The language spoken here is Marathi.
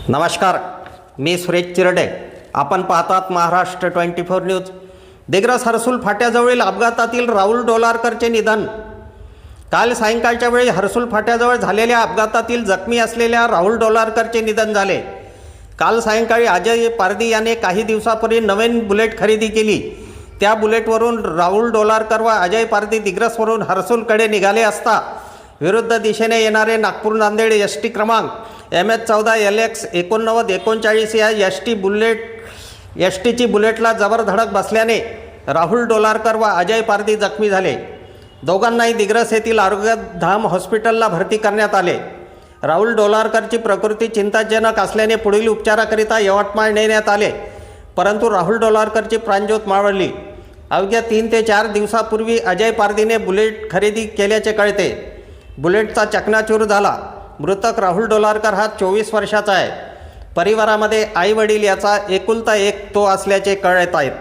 नमस्कार, मी सुरेश चिरडे. आपण पाहतात महाराष्ट्र 24 न्यूज. दिग्रस हर्सुल फाट्याजवळील अपघातातील राहुल डोलारकरचे निधन. काल सायंकाळच्या वेळी हर्सुल फाट्याजवळ झालेल्या अपघातातील जखमी असलेल्या राहुल डोलारकरचे निधन झाले. काल सायंकाळी अजय पारधी याने काही दिवसापूर्वी नवीन बुलेट खरेदी केली. त्या बुलेटवरून राहुल डोलारकर व अजय पारधी दिग्रसवरून हर्सुलकडे निघाले असता विरुद्ध दिशेने येणारे नागपूर नांदेड एसटी क्रमांक MH14 LX 8939 या एसटीची बुलेटला जबर धडक बसल्याने राहुल डोलारकर व अजय पारधी जखमी झाले. दोघांनाही दिग्रस येथील आरोग्यधाम हॉस्पिटलला भरती करण्यात आले. राहुल डोलारकरची प्रकृती चिंताजनक असल्याने पुढील उपचाराकरिता यवतमाळ नेण्यात आले, परंतु राहुल डोलारकरची प्राणज्योत मावळली. अवघ्या 3 ते 4 दिवसापूर्वी अजय पारधीने बुलेट खरेदी केल्याचे कळते. बुलेटचा चकनाचूर झाला. मृतक राहुल डोलारकर हा 24 वर्षाचा आहे. परिवारामध्ये आई वडील याचा एकुलता एक तो असल्याचे कळत आहेत.